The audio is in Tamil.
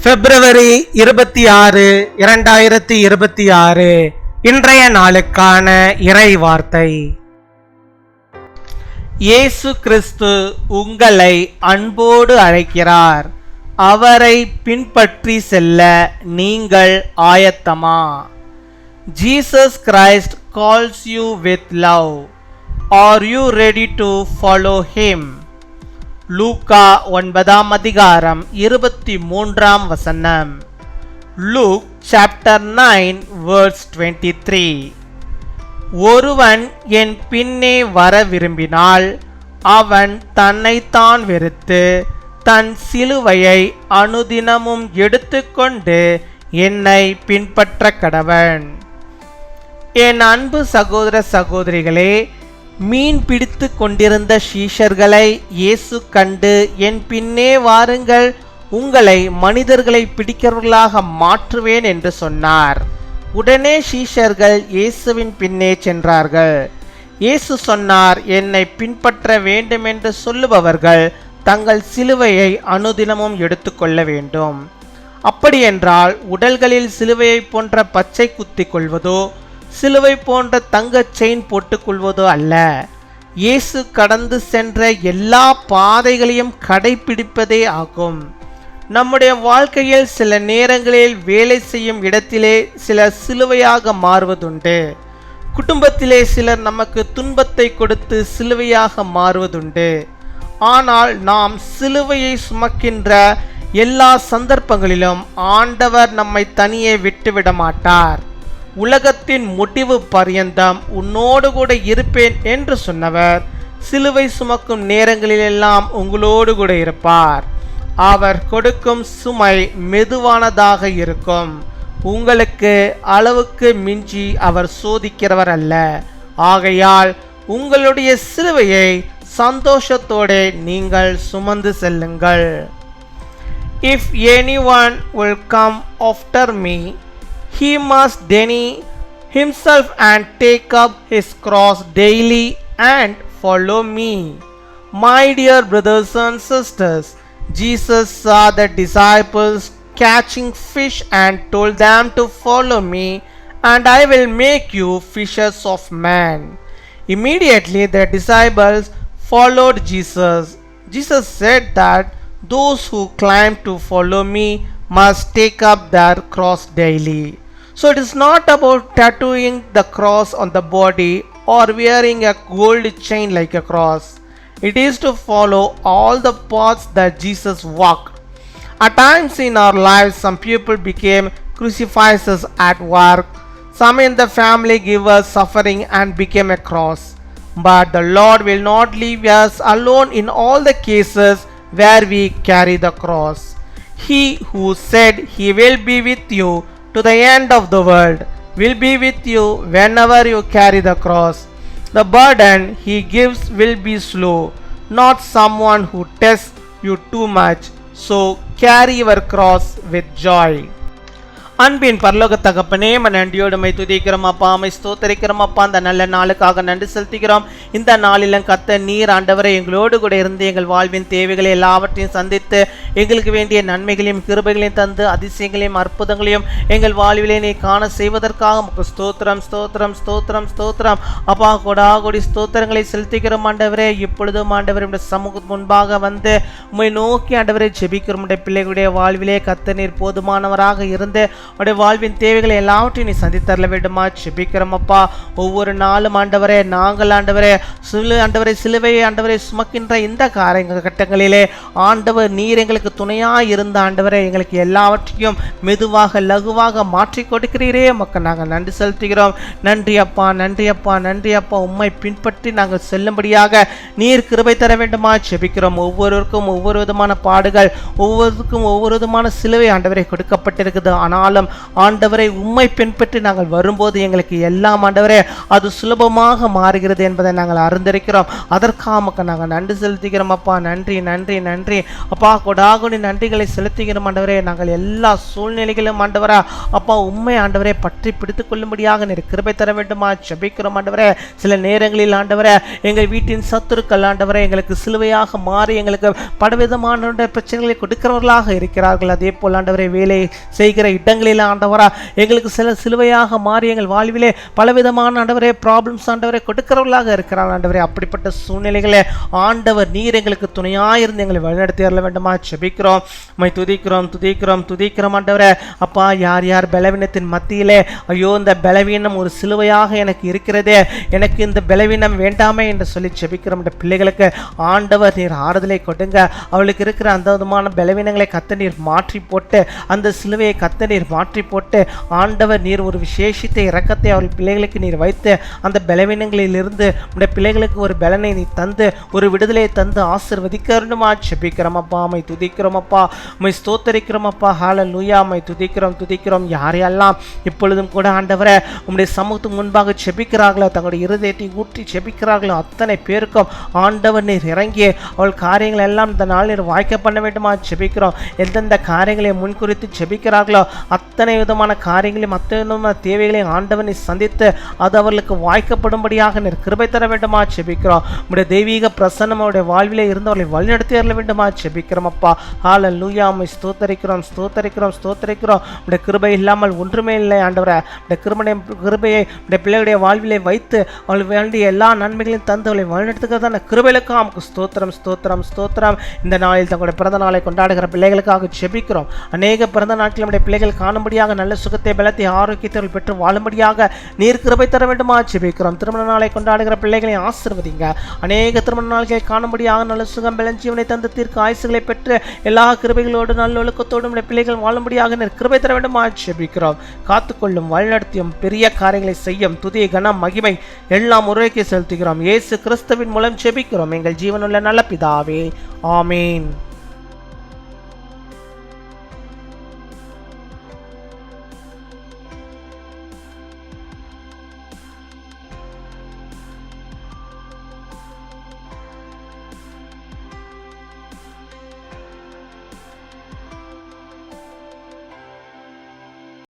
பிப்ரவரி 26, 2026 இன்றைய நாளுக்கான இறை வார்த்தை. இயேசு கிறிஸ்து உங்களை அன்போடு அழைக்கிறார். அவரை பின்பற்றி செல்ல நீங்கள் ஆயத்தமா? Jesus Christ calls you with love. Are you ready to follow him? Luca 9 23 Luke chapter 9 verse 23. ஒருவன் என் பின்னே வர விரும்பினால் அவன் தன்னைத்தான் வெறுத்து தன் சிலுவையை அனுதினமும் எடுத்துக்கொண்டு என்னை பின்பற்ற கடவன். என் அன்பு சகோதர சகோதரிகளே, மீன் பிடித்து கொண்டிருந்த சீஷர்களை இயேசு கண்டு என் பின்னே வாருங்கள், உங்களை மனிதர்களை பிடிக்கிறவர்களாக மாற்றுவேன் என்று சொன்னார். உடனே சீஷர்கள் இயேசுவின் பின்னே சென்றார்கள். இயேசு சொன்னார், என்னை பின்பற்ற வேண்டும் என்று சொல்லுபவர்கள் தங்கள் சிலுவையை அனுதினமும் எடுத்துக்கொள்ள வேண்டும். அப்படியென்றால் உடல்களில் சிலுவையை போன்ற பச்சை குத்தி கொள்வதோ சிலுவை போன்ற தங்க செயின் போட்டுக்கொள்வதோ அல்ல. இயேசு கடந்து சென்ற எல்லா பாதைகளையும் கடைபிடிப்பதே ஆகும். நம்முடைய வாழ்க்கையில் சில நேரங்களில் வேலை செய்யும் இடத்திலே சிலர் சிலுவையாக மாறுவதுண்டு. குடும்பத்திலே சிலர் நமக்கு துன்பத்தை கொடுத்து சிலுவையாக மாறுவதுண்டு. ஆனால் நாம் சிலுவையை சுமக்கின்ற எல்லா சந்தர்ப்பங்களிலும் ஆண்டவர் நம்மை தனியே விட்டுவிட மாட்டார். உலகத்தின் முடிவு பரியந்தம் உன்னோடு கூட இருப்பேன் என்று சொன்னவர் சிலுவை சுமக்கும் நேரங்களிலெல்லாம் உங்களோடு கூட இருப்பார். அவர் கொடுக்கும் சுமை மெதுவானதாக இருக்கும். உங்களுக்கு அளவுக்கு மிஞ்சி அவர் சோதிக்கிறவர் அல்ல. ஆகையால் உங்களுடைய சிலுவையை சந்தோஷத்தோடு நீங்கள் சுமந்து செல்லுங்கள். If anyone will come after me, he must deny himself and take up his cross daily and follow me. My dear brothers and sisters, Jesus saw the disciples catching fish and told them to follow me, and I will make you fishers of men. Immediately the disciples followed Jesus. Jesus said that those who claim to follow me must take up their cross daily. So it is not about tattooing the cross on the body or wearing a gold chain like a cross. It is to follow all the paths that Jesus walked. At times in our lives, some people became crucifixes at work. Some in the family gave us suffering and became a cross. But the Lord will not leave us alone in all the cases where we carry the cross. He who said he will be with you to the end of the world will be with you whenever you carry the cross. The burden he gives will be slow, not someone who tests you too much. So carry your cross with joy. அன்பின் பரலோக தகப்பனே, நன்றியோடு மை துதிக்கிறோம் அப்பா, மை ஸ்தோத்தரிக்கிறோம் அப்பா. அந்த நல்ல நாளுக்காக நன்றி செலுத்துகிறோம். இந்த நாளிலும் கத்த நீர் ஆண்டவரை எங்களோடு கூட இருந்து எங்கள் வாழ்வின் தேவைகளை எல்லாவற்றையும் சந்தித்து எங்களுக்கு வேண்டிய நன்மைகளையும் கிருபைகளையும் தந்து அதிசயங்களையும் அற்புதங்களையும் எங்கள் வாழ்விலே நீ காண செய்வதற்காக உமக்கு ஸ்தோத்திரம் ஸ்தோத்திரம் ஸ்தோத்திரம் ஸ்தோத்திரம் அப்பா. கொடாகொடி ஸ்தோத்திரங்களை செலுத்துகிறோம் ஆண்டவரே. இப்பொழுதும் ஆண்டவரே உடைய சமூகத்து முன்பாக வந்து உம்மை நோக்கி ஆண்டவரை ஜெபிக்கிறோம். உடைய பிள்ளைகளுடைய வாழ்விலே கத்த நீர் போதுமானவராக இருந்து உடைய வாழ்வின் தேவைகளை எல்லாவற்றையும் நீ சந்தித்தரல வேண்டுமா ஜெபிக்கிறோம் அப்பா. ஒவ்வொரு நாளும் ஆண்டவரே நாங்கள் ஆண்டவரே சிலுவையை ஆண்டவரை சுமக்கின்ற இந்த கட்டங்களிலே ஆண்டவர் நீர் எங்களுக்கு துணையாக இருந்த ஆண்டவரே எங்களுக்கு எல்லாவற்றையும் மெதுவாக லகுவாக மாற்றி கொடுக்கிறீரே மக்கள் நாங்கள் நன்றி செலுத்துகிறோம். நன்றி அப்பா, நன்றி அப்பா, நன்றி அப்பா. உம்மை பின்பற்றி நாங்கள் செல்லும்படியாக நீர் கிருபை தர வேண்டுமா ஜெபிக்கிறோம். ஒவ்வொருவருக்கும் ஒவ்வொரு விதமான பாடுகள், ஒவ்வொருவருக்கும் ஒவ்வொரு விதமான சிலுவை ஆண்டவரை கொடுக்கப்பட்டிருக்குது. ஆனால் ஆண்டவரை உம்மை பின்பற்றி நாங்கள் வரும்போது எங்களுக்கு எல்லாம் ஆண்டவரே அது சுலபமாக மாறுகிறது என்பதை நாங்கள் அறிந்திருக்கிறோம். அதற்காக நாங்கள் நன்றி செலுத்துகிறோம் அப்பா. நன்றி நன்றி நன்றி அப்பா. கொடா அதற்காக நீ நன்றிகளை செலுத்துகிறோம் ஆண்டவரே. நாங்கள் எல்லா சூழ்நிலைகளிலும் ஆண்டவரே அப்பா உண்மை ஆண்டவரே பற்றி பிடித்துக் கொள்ளும்படியாக நீர் கிருபை தர வேண்டுமா ஜெபிக்கிறோம் ஆண்டவரே. சில நேரங்களில் ஆண்டவரே எங்கள் வீட்டின் சத்துருக்கள் ஆண்டவரே எங்களுக்கு சிலுவையாக மாறி எங்களுக்கு பலவிதமான பிரச்சனைகளை கொடுக்கிறவர்களாக இருக்கிறார்கள். அதே போல் ஆண்டவரே வேலை செய்கிற இடங்களில் ஆண்டவரா எங்களுக்கு சில சிலுவையாக மாறி எங்கள் வாழ்விலே பலவிதமான ஆண்டவரே ப்ராப்ளம்ஸ் ஆண்டவரை கொடுக்கிறவர்களாக இருக்கிறார் ஆண்டவரே. அப்படிப்பட்ட சூழ்நிலைகளே ஆண்டவர் நீர் எங்களுக்கு துணையாயிருந்து எங்களை வழிநடத்தி வரல வேண்டுமா ஜெபிக்கிறோம். உம்மை துதிக்கிறோம் ஆண்டவரே. அப்பா யார் யார் பலவீனத்தின் மத்தியிலே ஐயோ இந்த பலவீனம் ஒரு சிலுவையாக எனக்கு இருக்கிறதே, எனக்கு இந்த பலவீனம் வேண்டாமே என்று சொல்லி ஜெபிக்கிறோம். இந்த பிள்ளைகளுக்கு ஆண்டவர் நீர் ஆறுதலை கொடுங்க. அவளுக்கு இருக்கிற அந்த விதமான பலவீனங்களை கத்த நீர் மாற்றி போட்டு, அந்த சிலுவையை கத்த நீர் மாற்றி போட்டு ஆண்டவர் நீர் ஒரு விசேஷித்த இரக்கத்தை அவள் பிள்ளைகளுக்கு நீர் வைத்து அந்த பலவீனங்களிலிருந்து உடைய பிள்ளைகளுக்கு ஒரு பலனை நீ தந்து ஒரு விடுதலையை தந்து ஆசீர்வதிக்கணுமா ஜெபிக்கிறோம் அப்பா. உம்மை துதிக்கிறோம் அப்பா, உம்மை ஸ்தோத்தரிக்கிறோம் அப்பா. ஹல்லேலூயா. உம்மை துதிக்கிறோம். யாரெல்லாம் இப்பொழுதும் கூட ஆண்டவரே உம்முடைய சமூகத்துக்கு முன்பாக ஜெபிக்கிறார்களோ, தங்களுடைய இருதயத்தை ஊற்றி ஜெபிக்கிறார்களோ அத்தனை பேருக்கும் ஆண்டவர் நீர் இறங்கி அவள் காரியங்கள் எல்லாம் இந்த நாள் நீர் வாய்க்க பண்ண வேண்டுமா ஜெபிக்கிறோம். எந்தெந்த காரியங்களை முன்குறித்து ஜெபிக்கிறார்களோ அத்தனை விதமான காரியங்களையும் அத்தனை விதமான தேவைகளையும் ஆண்டவர் நீர் சந்தித்து அது அவர்களுக்கு வாய்க்கப்படும்படியாக நீர் கிருபை தர வேண்டுமா ஜெபிக்கிறோம். உம்முடைய தெய்வீக பிரசன்னம் அவருடைய வாழ்விலே இருந்து அவர்களை வழிநடத்தி வரல வேண்டுமா ஜெபிக்கிறோம் அப்பா. ஹல்லேலூயா. உம்மை ஸ்தோத்தரிக்கிறோம். உம்முடைய கிருபை இல்லாமல் ஒன்றுமே இல்லை ஆண்டவரே. உம்முடைய கிருபையை உம்முடைய பிள்ளைகளுடைய வாழ்விலே வைத்து அவள் வேண்டிய எல்லா நன்மைகளையும் தந்து அவளை வழிநடத்துகிறதான கிருபைகளுக்கு நமக்கு ஸ்தோத்திரம். இந்த நாளில் தங்களுடைய பிறந்த நாளை கொண்டாடுகிற பிள்ளைகளுக்காக ஜெபிக்கிறோம். அநேக பிறந்த நாட்கள் நம்முடைய பிள்ளைகள் காணும்படியாக நல்ல சுகத்தை பலத்தை ஆரோக்கியத்தை பெற்று வாழும்படியாக நீர் கிருபை தர வேண்டுமா ஜெபிக்கிறோம். திருமண நாளை கொண்டாடுகிற பிள்ளைகளை ஆசீர்வதிங்க. அநேக திருமண நாள்களை காணும்படியாக நல்ல சுகம் பலஞ்சீவனை தந்து தீர்க்க ஆயுசுகளை பெற்று எல்லா கிருபைகளோடு நல்ல ஒழுக்கத்தோடு நம்முடைய பிள்ளைகள் வாழும்படியாக நீர் கிருபை தர வேண்டுமா ஜெபிக்கிறோம். காத்துக்கொள்ளும் வழிநடத்தியும் பெரிய காரியங்களை செய்யும் துதி கனம் மகிமை எல்லாம் உரைக்கு செலுத்துகிறோம். இயேசு கிறிஸ்துவின் மூலம் ஜெபிக்கிறோம் எங்கள் ஜீவனுள்ள நல்ல பிதாவே. ஆமீன்.